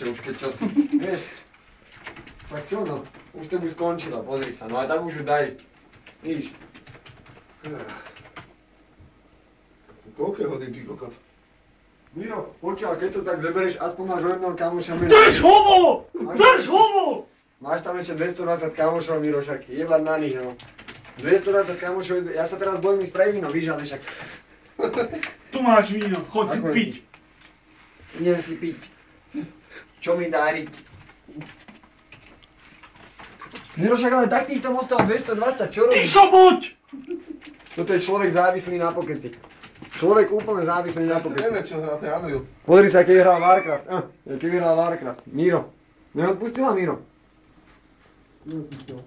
kurče, už keď čosi. Vieš? Tak čo no? Už to by skončila, pozri sa. No a tak už ju daj. Víš? Koľko je hodín, ty kokot? Miro, počúvaj, keď to tak zeberieš, aspoň máš o jedného kamoša Miro. Drž homo! Drž homo! Máš tam ešte 220 kamošov, Miro, však jebať na nich, no. 220 kamošov, ja sa teraz bojím ísť pre víno, víš, ale však... Tu máš víno, chod si piť. Idem si piť. Čo mi dári? Miro, však ale tak tých tam ostalo 220, čo robíš? Ticho buď! Toto je človek závislý na pokeci. Človek úplne závislý na Ja to pokeci. neviem, čo hrá, to je Unreal. Pozri sa, keď hral Warcraft. Keď hral Warcraft. Miro. Neodpustila Miro?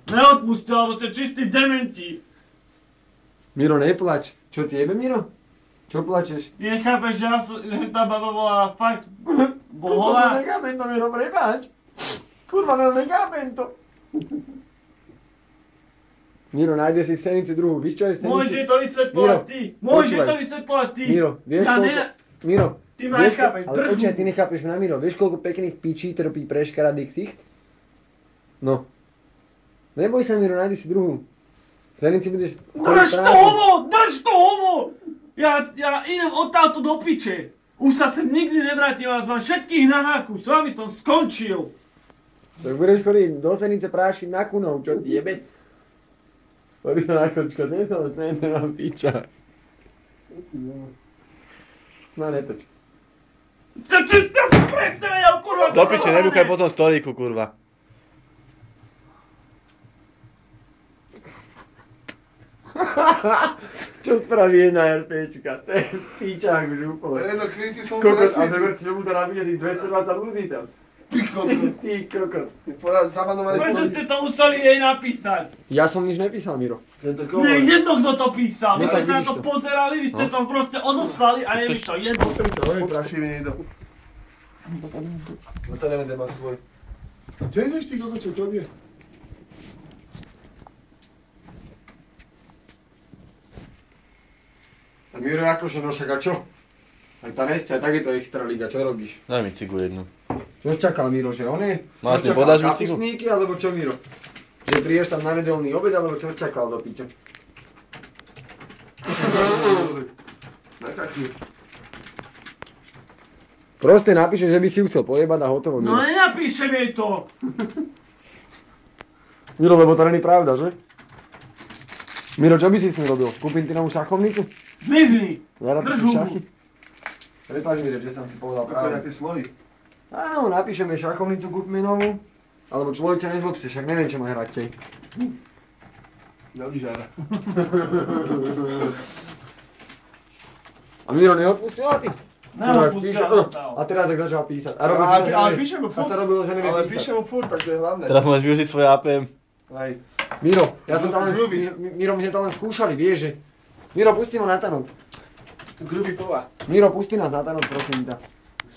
Neodpustil, lebo ste čistí dementi. Miro, neplač. Čo ti jebe, Miro? Čo plačeš? Ty nechápeš, že tá baba bola fakt Kurva, bohová? nechápem to, Miro, prepáč. Kurva, nechápem to. Miro, nájde si v Senici druhú. Víš, čo je v Senici? Môžeš to vysvetľovať ty. Môžeš to vysvetľovať ty. Miro, vieš Ja koľko... Miro, Ty ma vieš nechápeš, ale drž počkaj, mu. ty nechápeš mňa, Miro. Vieš, koľko pekných pičí trpí pre škaradý ksicht? No. Neboj sa, Miro, nájdi si druhú. V Senici budeš... Drž to homo! Drž to homo! Ja idem odtáto do piče. Už sa sem nikdy nevrátim, vás mám všetkých na háku. S vami som skončil. Tak budeš chodiť do Senice prášiť na kunov, čo ti jebe? Chodí sa na kočko, nie som Senice na piča. No netoč. To presne vedel, kurva. Do piče, nebuchaj po tom stolíku, kurva. Čo spraví jedna RPčka? To je pičák už úplne. Reno, kvíti som sa Kokos, a nesvietil. tak čo mu to nabíje tých 220 ľudí tam? Ty kokot. Ty kokos. Porad, zabanovaný Prečo stolík. ste to museli jej napísať? Ja som nič nepísal, Miro. Tento Nie, kovor. jedno kto to písal. No My tak sme na vidíš to to. pozerali, vy ste to proste odoslali a je mi to jedno. Oj, prašivý niekto. No to neviem, kde má svoj. A ty ideš, ty kokot, čo to je? A Miro, akože no však a čo? Aj tá nesťa, tak je to extraliga, čo robíš? Daj mi cigu jednu. Čo čakal Miro, že on je? Máš Čo mi, čakal, podáš mi cigu? kapustníky, alebo čo Miro? Že prídeš tam na nedeľný obed, alebo čo čakal do piťa? Nakaký. Proste napíše, že by si ju chcel pojebať a hotovo, No Miro. nenapíšem jej to. Miro, lebo to není pravda, že? Miro, čo by si s ním robil? Kúpim ti novú šachovnicu? Zmizni. Zahrať Drž si hubu. šachy? Prepáč, Miro, že som ti povedal Ako pravdu. nejaké slohy. Áno, napíšeme šachovnicu, kúpime novú. Alebo človeče, nezlob si, však neviem, čo má hrať tej. Neodížára. A Miro neodpustila ty? Neodpustila to. A teraz tak začal písať. A Ale píšem mu A furt. sa robilo, že nevie Ale písať. píšem mu furt, tak to je hlavné. Teraz môžeš využiť svoje APM. Aj. Miro, ja som tam len, Grubý. Miro, my sme to len skúšali, vieš, že... Miro, pusti ma na tanok. Grubý pova. Miro, pusti nás na tanok, prosím ťa.